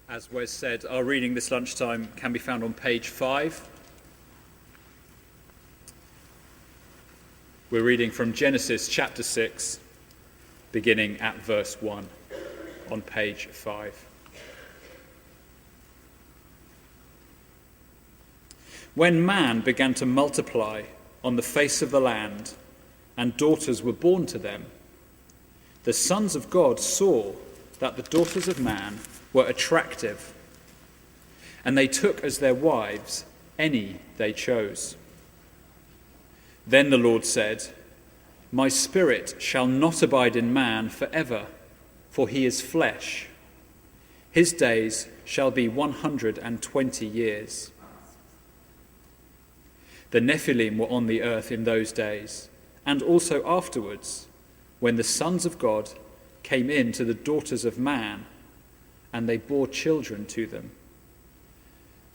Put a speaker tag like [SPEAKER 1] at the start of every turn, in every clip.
[SPEAKER 1] As Wes said, our reading this lunchtime can be found on page 5. We're reading from Genesis chapter 6, beginning at verse 1 on page 5. When man began to multiply on the face of the land, and daughters were born to them, the sons of God saw that the daughters of man were attractive, and they took as their wives any they chose. Then the Lord said, "My spirit shall not abide in man forever, for he is flesh. His days shall be 120 years." The Nephilim were on the earth in those days, and also afterwards, when the sons of God came in to the daughters of man, and they bore children to them.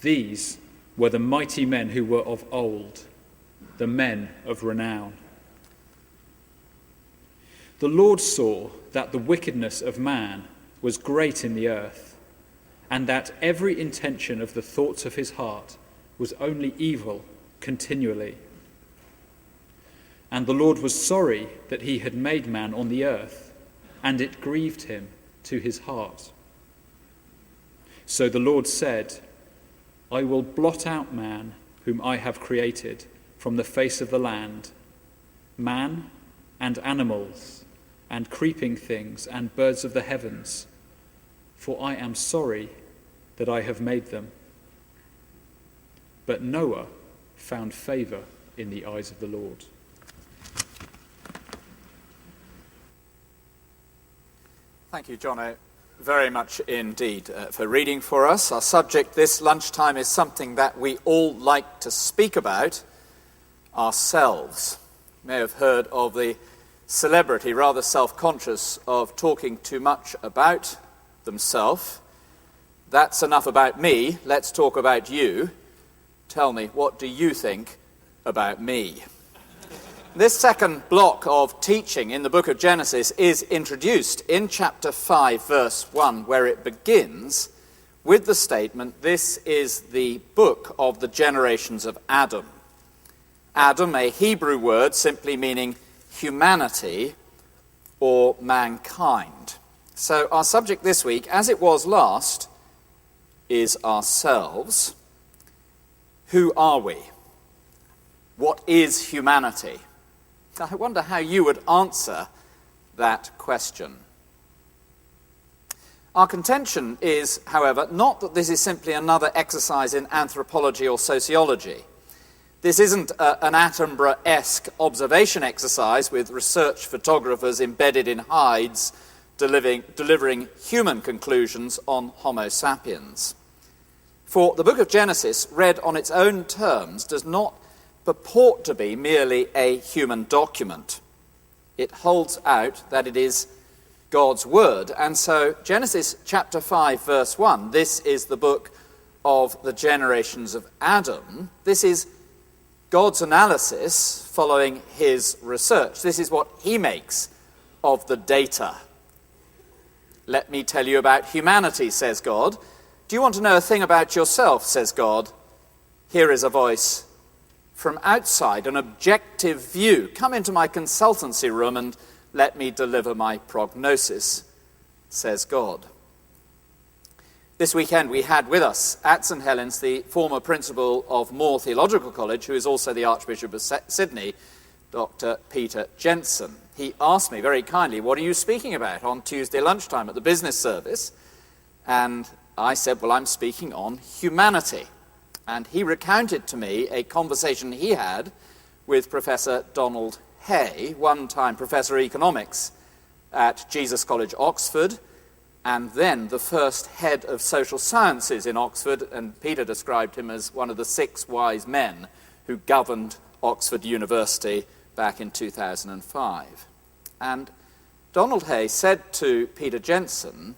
[SPEAKER 1] These were the mighty men who were of old, the men of renown. The Lord saw that the wickedness of man was great in the earth, and that every intention of the thoughts of his heart was only evil continually. And the Lord was sorry that he had made man on the earth, and it grieved him to his heart. So the Lord said, "I will blot out man, whom I have created, from the face of the land, man and animals and creeping things and birds of the heavens, for I am sorry that I have made them." But Noah found favor in the eyes of the Lord.
[SPEAKER 2] Thank you, Jono, very much indeed for reading for us. Our subject this lunchtime is something that we all like to speak about, ourselves. You may have heard of the celebrity, rather self-conscious of talking too much about themselves. That's enough about me, let's talk about you. Tell me, what do you think about me? This second block of teaching in the book of Genesis is introduced in chapter 5, verse 1, where it begins with the statement, "This is the book of the generations of Adam." Adam, a Hebrew word simply meaning humanity or mankind. So our subject this week, as it was last, is ourselves. Who are we? What is humanity? I wonder how you would answer that question. Our contention is, however, not that this is simply another exercise in anthropology or sociology. This isn't an Attenborough-esque observation exercise with research photographers embedded in hides delivering human conclusions on Homo sapiens. For the book of Genesis, read on its own terms, does not purport to be merely a human document. It holds out that it is God's word. And so Genesis chapter 5, verse 1, this is the book of the generations of Adam. This is God's analysis following his research. This is what he makes of the data. "Let me tell you about humanity," says God. "Do you want to know a thing about yourself?" says God. "Here is a voice from outside, an objective view. Come into my consultancy room and let me deliver my prognosis," says God. This weekend we had with us at St Helens the former principal of Moore Theological College, who is also the Archbishop of Sydney, Dr. Peter Jensen. He asked me very kindly, "What are you speaking about on Tuesday lunchtime at the business service?" And I said, "Well, I'm speaking on humanity." And he recounted to me a conversation he had with Professor Donald Hay, one-time Professor of Economics at Jesus College, Oxford, and then the first head of social sciences in Oxford, and Peter described him as one of the 6 wise men who governed Oxford University back in 2005. And Donald Hay said to Peter Jensen,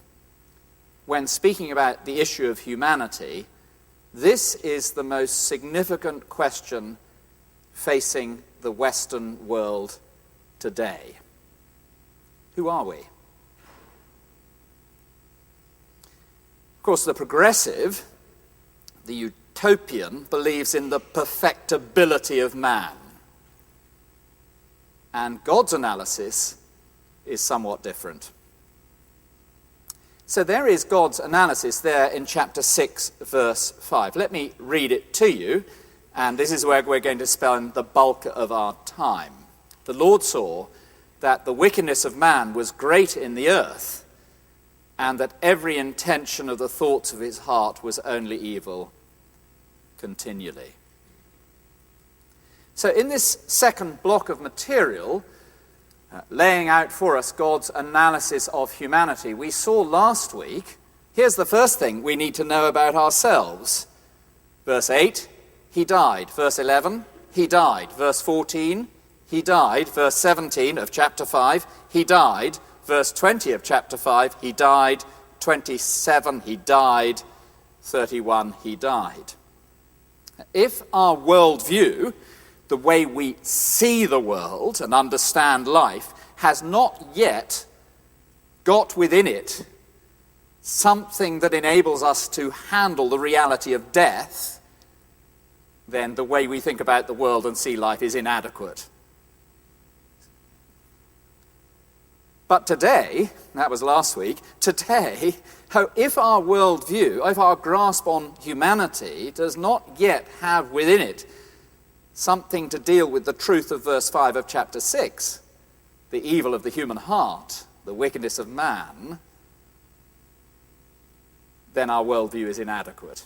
[SPEAKER 2] when speaking about the issue of humanity, this is the most significant question facing the Western world today. Who are we? Of course, the progressive, the utopian, believes in the perfectibility of man. And God's analysis is somewhat different. So there is God's analysis there in chapter 6, verse 5. Let me read it to you, and this is where we're going to spend the bulk of our time. The Lord saw that the wickedness of man was great in the earth, and that every intention of the thoughts of his heart was only evil continually. So in this second block of material, laying out for us God's analysis of humanity, we saw last week, here's the first thing we need to know about ourselves. Verse 8, he died. Verse 11, he died. Verse 14, he died. Verse 17 of chapter 5, he died. Verse 20 of chapter 5, he died. 27, he died. 31, he died. If our worldview, the way we see the world and understand life, has not yet got within it something that enables us to handle the reality of death, then the way we think about the world and see life is inadequate. But today, that was last week, today, if our worldview, if our grasp on humanity does not yet have within it something to deal with the truth of verse 5 of chapter 6, the evil of the human heart, the wickedness of man, then our worldview is inadequate.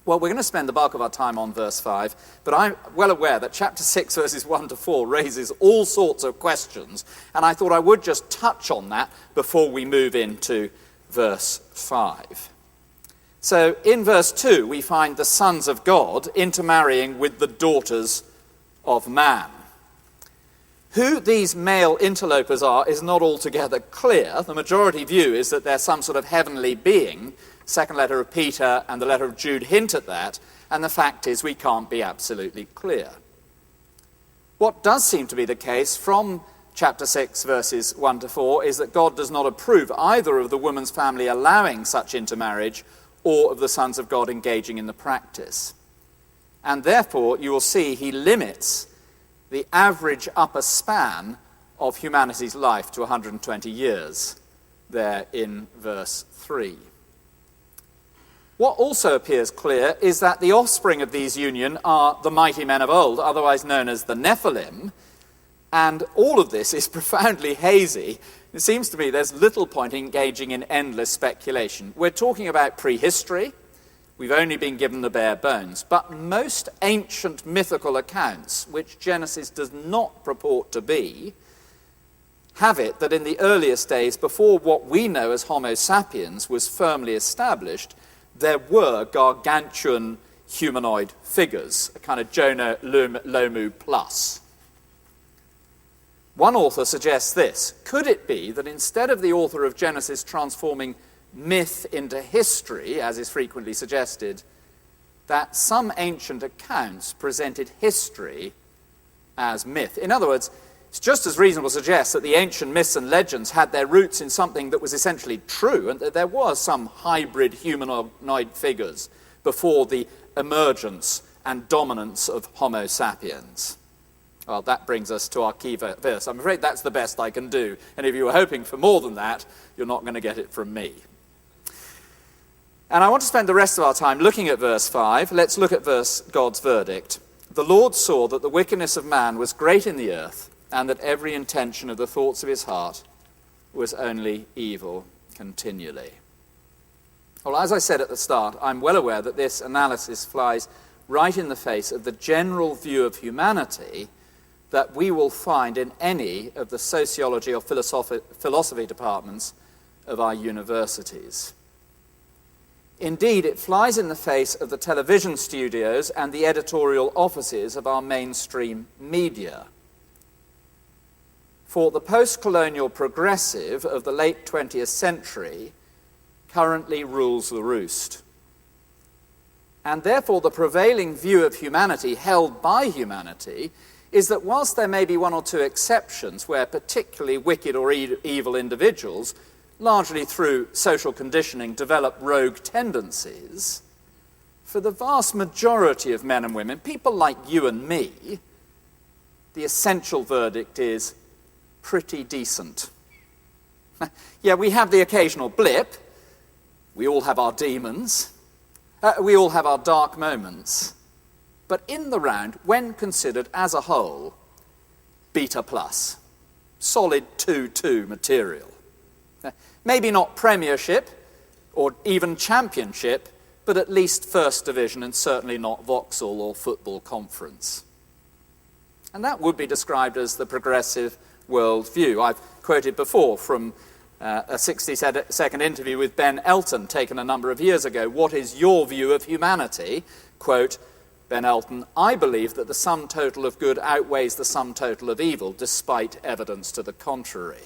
[SPEAKER 2] Well, we're going to spend the bulk of our time on verse 5, but I'm well aware that chapter 6, verses 1 to 4 raises all sorts of questions, and I thought I would just touch on that before we move into verse 5. So in verse 2, we find the sons of God intermarrying with the daughters of man. Who these male interlopers are is not altogether clear. The majority view is that they're some sort of heavenly being. Second letter of Peter and the letter of Jude hint at that, and the fact is we can't be absolutely clear. What does seem to be the case from chapter 6, verses 1 to 4, is that God does not approve either of the woman's family allowing such intermarriage or of the sons of God engaging in the practice. And therefore, you will see he limits the average upper span of humanity's life to 120 years there in verse 3. What also appears clear is that the offspring of these union are the mighty men of old, otherwise known as the Nephilim, and all of this is profoundly hazy. It seems to me there's little point engaging in endless speculation. We're talking about prehistory. We've only been given the bare bones. But most ancient mythical accounts, which Genesis does not purport to be, have it that in the earliest days, before what we know as Homo sapiens was firmly established, there were gargantuan humanoid figures, a kind of Jonah Lomu plus. One author suggests this. Could it be that instead of the author of Genesis transforming myth into history, as is frequently suggested, that some ancient accounts presented history as myth? In other words, it's just as reasonable to suggest that the ancient myths and legends had their roots in something that was essentially true, and that there was some hybrid humanoid figures before the emergence and dominance of Homo sapiens. Well, that brings us to our key verse. I'm afraid that's the best I can do, and if you were hoping for more than that, you're not going to get it from me. And I want to spend the rest of our time looking at verse 5. Let's look at God's verdict. The Lord saw that the wickedness of man was great in the earth, and that every intention of the thoughts of his heart was only evil continually. Well, as I said at the start, I'm well aware that this analysis flies right in the face of the general view of humanity that we will find in any of the sociology or philosophy departments of our universities. Indeed, it flies in the face of the television studios and the editorial offices of our mainstream media. For the post-colonial progressive of the late 20th century currently rules the roost. And therefore the prevailing view of humanity held by humanity is that whilst there may be one or two exceptions where particularly wicked or evil individuals largely through social conditioning, develop rogue tendencies, for the vast majority of men and women, people like you and me, the essential verdict is pretty decent. Yeah, we have the occasional blip. We all have our demons. We all have our dark moments. But in the round, when considered as a whole, beta plus. Solid 2-2 material. Maybe not premiership or even championship, but at least first division and certainly not Vauxhall or football conference. And that would be described as the progressive worldview. I've quoted before from a 60-second interview with Ben Elton taken a number of years ago. What is your view of humanity? Quote, Ben Elton, I believe that the sum total of good outweighs the sum total of evil, despite evidence to the contrary.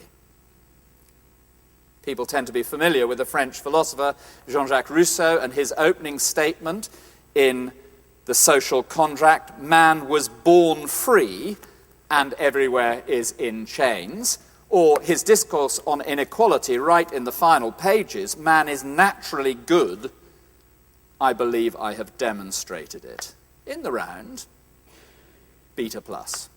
[SPEAKER 2] People tend to be familiar with the French philosopher Jean-Jacques Rousseau and his opening statement in The Social Contract, man was born free and everywhere is in chains, or his discourse on inequality right in the final pages, man is naturally good, I believe I have demonstrated it. In the round, beta plus.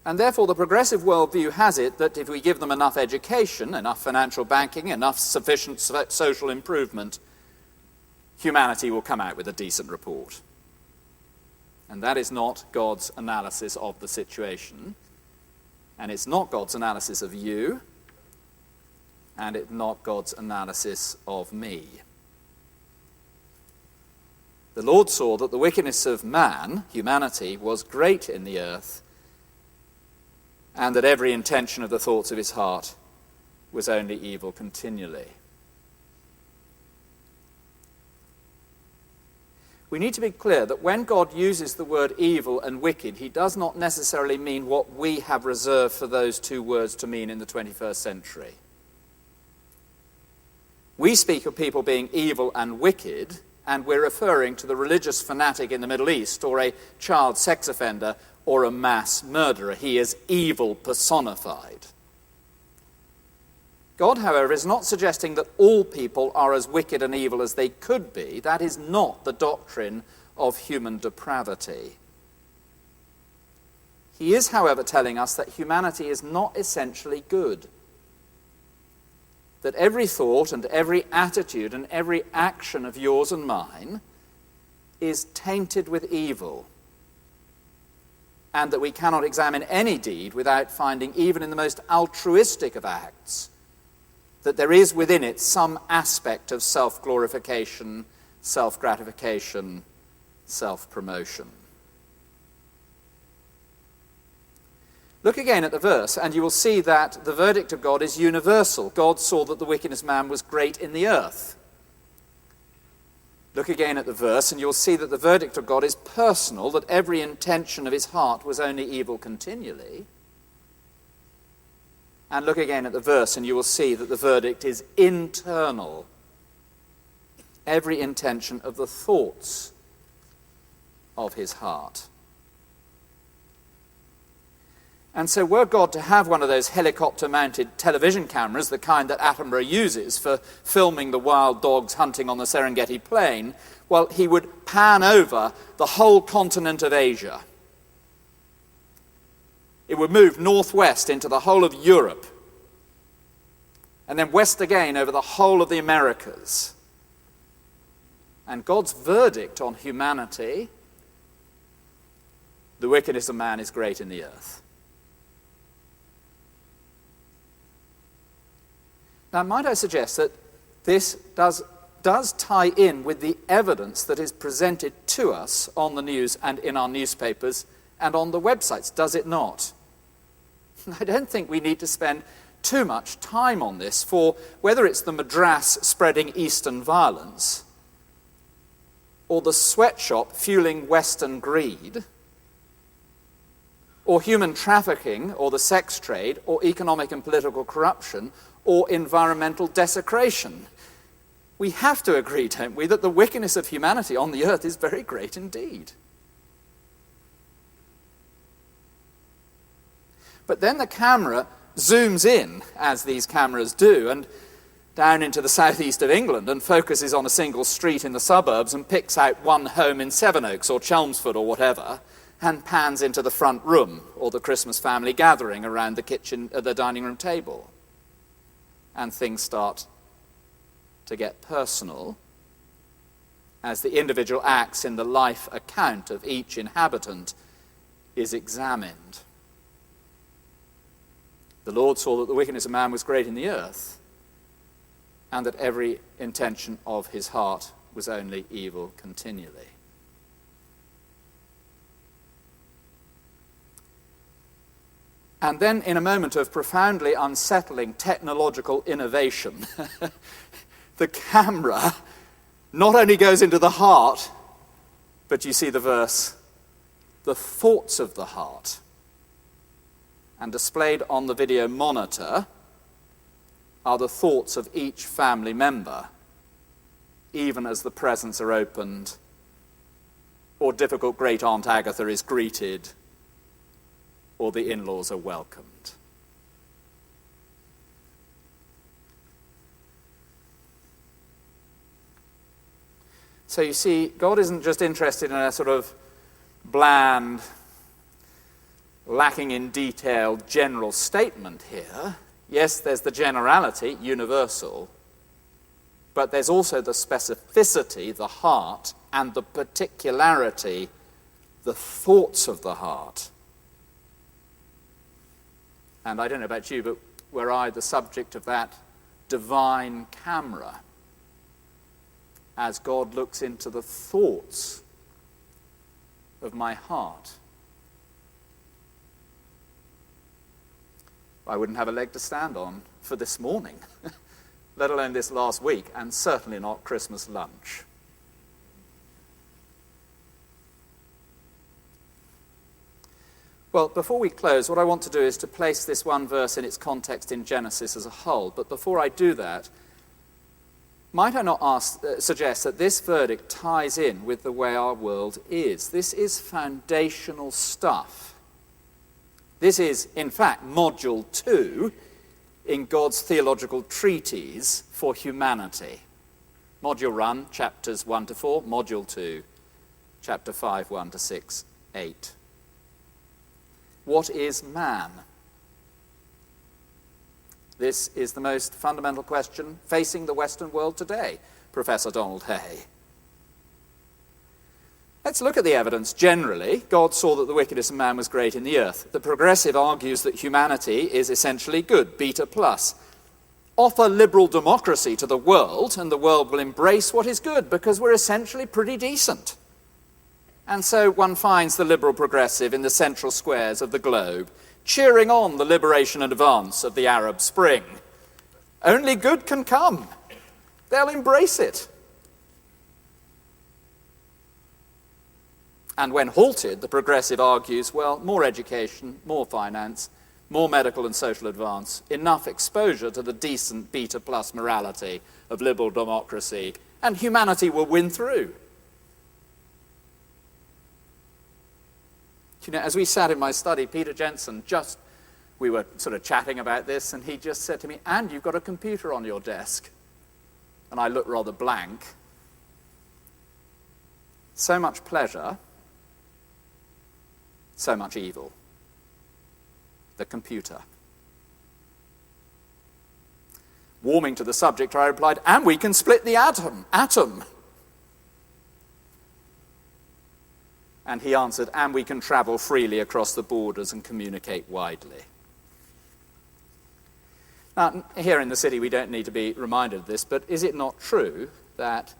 [SPEAKER 2] And therefore the progressive worldview has it that if we give them enough education, enough financial banking, enough sufficient social improvement, humanity will come out with a decent report. And that is not God's analysis of the situation. And it's not God's analysis of you. And it's not God's analysis of me. The Lord saw that the wickedness of man, humanity, was great in the earth, and that every intention of the thoughts of his heart was only evil continually. We need to be clear that when God uses the word evil and wicked, he does not necessarily mean what we have reserved for those two words to mean in the 21st century. We speak of people being evil and wicked, and we're referring to the religious fanatic in the Middle East, or a child sex offender, or a mass murderer. He is evil personified. God, however, is not suggesting that all people are as wicked and evil as they could be. That is not the doctrine of human depravity. He is, however, telling us that humanity is not essentially good. That every thought and every attitude and every action of yours and mine is tainted with evil. And that we cannot examine any deed without finding, even in the most altruistic of acts, that there is within it some aspect of self-glorification, self-gratification, self-promotion. Look again at the verse, and you will see that the verdict of God is universal. God saw that the wickedness of man was great in the earth. Look again at the verse, and you'll see that the verdict of God is personal, that every intention of his heart was only evil continually. And look again at the verse, and you will see that the verdict is internal. Every intention of the thoughts of his heart. And so were God to have one of those helicopter-mounted television cameras, the kind that Attenborough uses for filming the wild dogs hunting on the Serengeti plain, well, he would pan over the whole continent of Asia. It would move northwest into the whole of Europe, and then west again over the whole of the Americas. And God's verdict on humanity, the wickedness of man is great in the earth. Now, might I suggest that this does tie in with the evidence that is presented to us on the news and in our newspapers and on the websites, does it not? I don't think we need to spend too much time on this, for whether it's the Madras spreading Eastern violence, or the sweatshop fueling Western greed, or human trafficking, or the sex trade, or economic and political corruption, or environmental desecration, we have to agree, don't we, that the wickedness of humanity on the earth is very great indeed. But then the camera zooms in, as these cameras do, and down into the southeast of England and focuses on a single street in the suburbs and picks out one home in Sevenoaks or Chelmsford or whatever, and pans into the front room or the Christmas family gathering around the dining room table. And things start to get personal as the individual acts in the life account of each inhabitant is examined. The Lord saw that the wickedness of man was great in the earth, and that every intention of his heart was only evil continually. And then, in a moment of profoundly unsettling technological innovation, the camera not only goes into the heart, but you see the verse, the thoughts of the heart. And displayed on the video monitor are the thoughts of each family member, even as the presents are opened, or difficult great Aunt Agatha is greeted, or the in-laws are welcomed. So you see, God isn't just interested in a sort of bland, lacking in detail, general statement here. Yes, there's the generality, universal, but there's also the specificity, the heart, and the particularity, the thoughts of the heart. And I don't know about you, but were I the subject of that divine camera, as God looks into the thoughts of my heart, I wouldn't have a leg to stand on for this morning, let alone this last week, and certainly not Christmas lunch. Well, before we close, what I want to do is to place this one verse in its context in Genesis as a whole. But before I do that, might I not suggest that this verdict ties in with the way our world is? This is foundational stuff. This is, in fact, Module 2 in God's theological treatise for humanity. Module 1, chapters 1 to 4. Module 2, chapter 5, 1 to 6, 8. What is man? This is the most fundamental question facing the Western world today, Professor Donald Hay. Let's look at the evidence generally. God saw that the wickedness of man was great in the earth. The progressive argues that humanity is essentially good, beta plus. Offer liberal democracy to the world, and the world will embrace what is good, because we're essentially pretty decent. And so one finds the liberal progressive in the central squares of the globe, cheering on the liberation and advance of the Arab Spring. Only good can come. They'll embrace it. And when halted, the progressive argues, well, more education, more finance, more medical and social advance, enough exposure to the decent beta plus morality of liberal democracy, and humanity will win through. You know, as we sat in my study, Peter Jensen we were sort of chatting about this, and he just said to me, "And you've got a computer on your desk." And I looked rather blank. So much pleasure, so much evil. The computer. Warming to the subject, I replied, "And we can split the atom. And he answered, "And we can travel freely across the borders and communicate widely." Now, here in the city, we don't need to be reminded of this, but is it not true that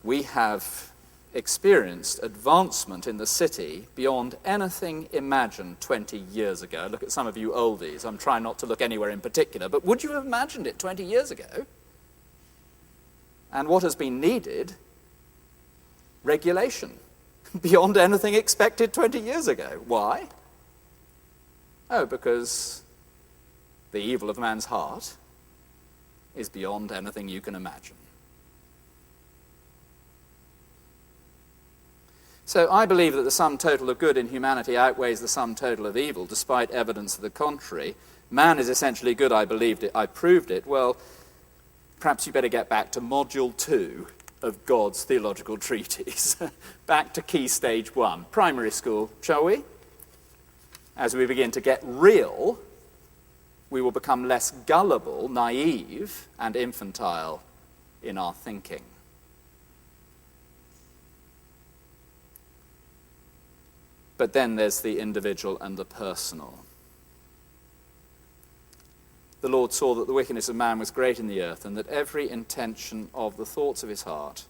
[SPEAKER 2] we have experienced advancement in the city beyond anything imagined 20 years ago? Look at some of you oldies. I'm trying not to look anywhere in particular, but would you have imagined it 20 years ago? And what has been needed? Regulation. Beyond anything expected 20 years ago. Why? Oh, because the evil of man's heart is beyond anything you can imagine. So I believe that the sum total of good in humanity outweighs the sum total of evil, despite evidence to the contrary. Man is essentially good, I believed it, I proved it. Well, perhaps you better get back to Module 2 of God's theological treatise. Back to Key Stage 1, primary school, shall we? As we begin to get real, we will become less gullible, naive, and infantile in our thinking. But then there's the individual and the personal. The Lord saw that the wickedness of man was great in the earth, and that every intention of the thoughts of his heart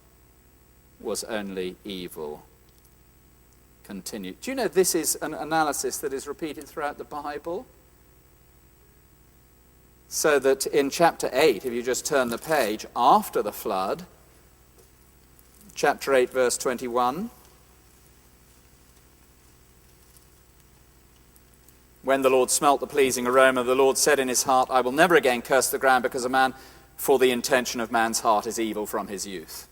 [SPEAKER 2] was only evil. Continue. Do you know this is an analysis that is repeated throughout the Bible? So that in chapter 8, if you just turn the page, after the flood, chapter 8, verse 21, when the Lord smelt the pleasing aroma, the Lord said in his heart, I will never again curse the ground because of man, for the intention of man's heart is evil from his youth.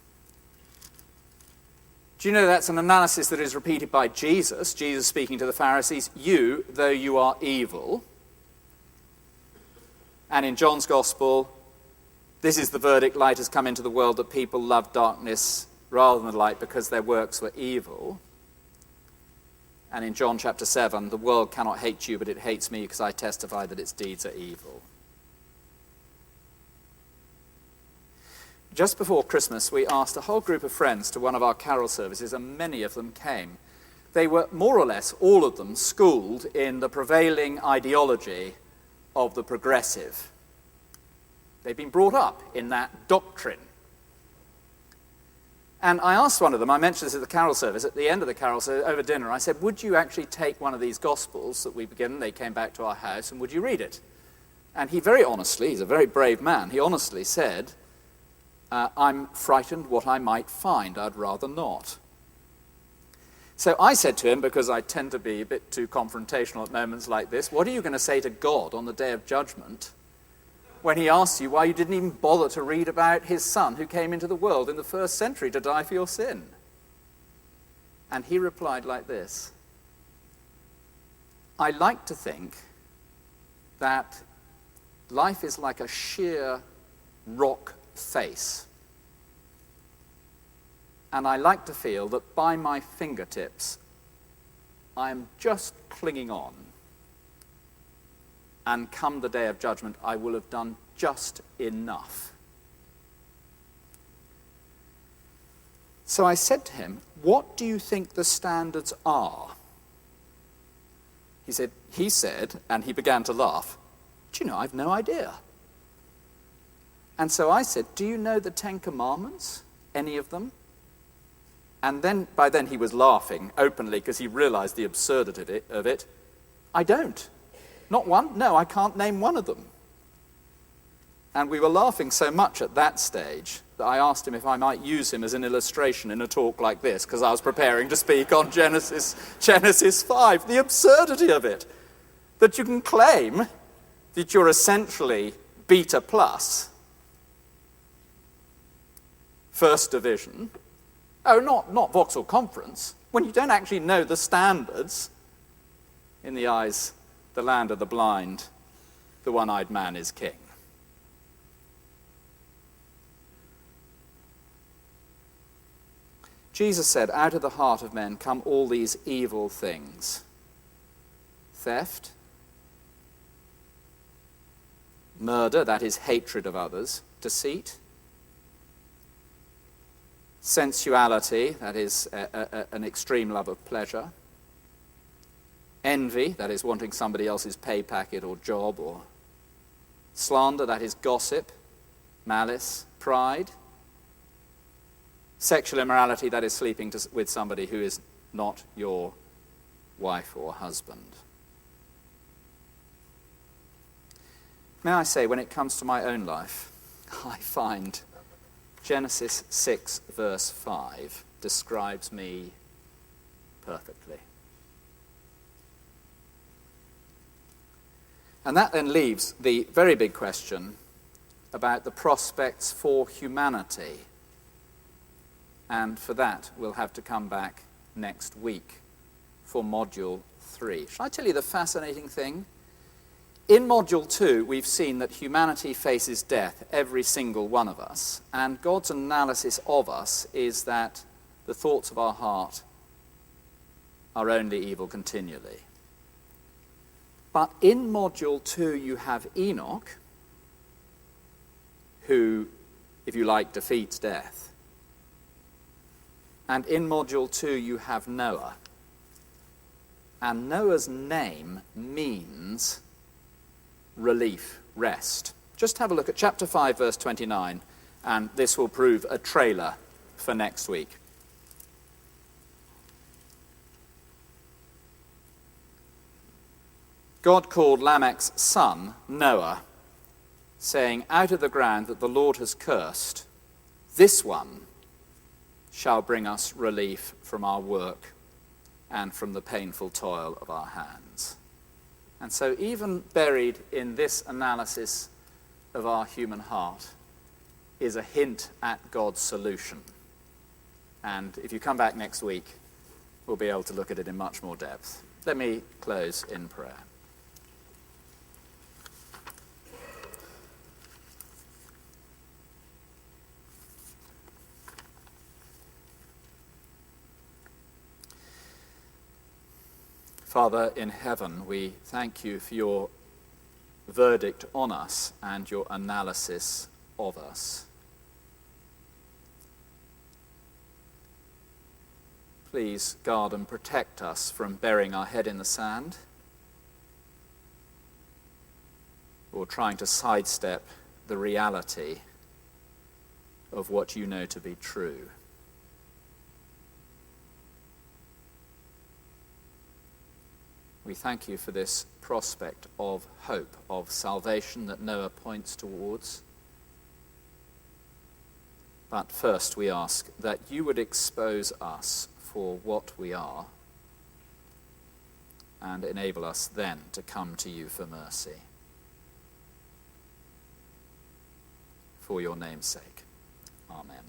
[SPEAKER 2] Do you know that's an analysis that is repeated by Jesus? Jesus speaking to the Pharisees, you, though you are evil. And in John's Gospel, this is the verdict, light has come into the world, that people love darkness rather than light because their works were evil. And in John chapter 7, the world cannot hate you, but it hates me because I testify that its deeds are evil. Just before Christmas, we asked a whole group of friends to one of our carol services, and many of them came. They were more or less, all of them, schooled in the prevailing ideology of the progressive. They've been brought up in that doctrine. And I asked one of them, I mentioned this at the carol service, at the end of the carol service, over dinner, I said, would you actually take one of these Gospels that we begin? They came back to our house, and would you read it? And he very honestly, he's a very brave man, he honestly said, I'm frightened what I might find, I'd rather not. So I said to him, because I tend to be a bit too confrontational at moments like this, what are you going to say to God on the day of judgment when he asks you why you didn't even bother to read about his son who came into the world in the first century to die for your sin? And he replied like this, I like to think that life is like a sheer rock face. And I like to feel that by my fingertips, I am just clinging on. And come the day of judgment, I will have done just enough. So I said to him, what do you think the standards are? He said, and he began to laugh, do you know, I've no idea. And so I said, do you know the 10 Commandments? Any of them? And then, by then he was laughing openly because he realized the absurdity of it. I don't. Not one? No, I can't name one of them. And we were laughing so much at that stage that I asked him if I might use him as an illustration in a talk like this, because I was preparing to speak on Genesis 5. The absurdity of it. That you can claim that you're essentially beta plus, first division, not Vauxhall Conference, when you don't actually know the standards. In the eyes, the land of the blind, the one-eyed man is king. Jesus said, out of the heart of men come all these evil things. Theft, murder, that is hatred of others, deceit, sensuality, that is an extreme love of pleasure, envy, that is wanting somebody else's pay packet or job, or slander, that is gossip, malice, pride, sexual immorality, that is sleeping with somebody who is not your wife or husband. May I say, when it comes to my own life, I find Genesis 6, verse 5 describes me perfectly. And that then leaves the very big question about the prospects for humanity. And for that, we'll have to come back next week for Module 3. Shall I tell you the fascinating thing? In Module 2, we've seen that humanity faces death, every single one of us, and God's analysis of us is that the thoughts of our heart are only evil continually. But in Module 2, you have Enoch, who, if you like, defeats death. And in Module 2, you have Noah. And Noah's name means relief, rest. Just have a look at chapter 5, verse 29, and this will prove a trailer for next week. God called Lamech's son Noah, saying, "Out of the ground that the Lord has cursed, this one shall bring us relief from our work and from the painful toil of our hands." And so even buried in this analysis of our human heart is a hint at God's solution. And if you come back next week, we'll be able to look at it in much more depth. Let me close in prayer. Father in heaven, we thank you for your verdict on us and your analysis of us. Please guard and protect us from burying our head in the sand or trying to sidestep the reality of what you know to be true. We thank you for this prospect of hope, of salvation that Noah points towards. But first we ask that you would expose us for what we are and enable us then to come to you for mercy. For your name's sake. Amen.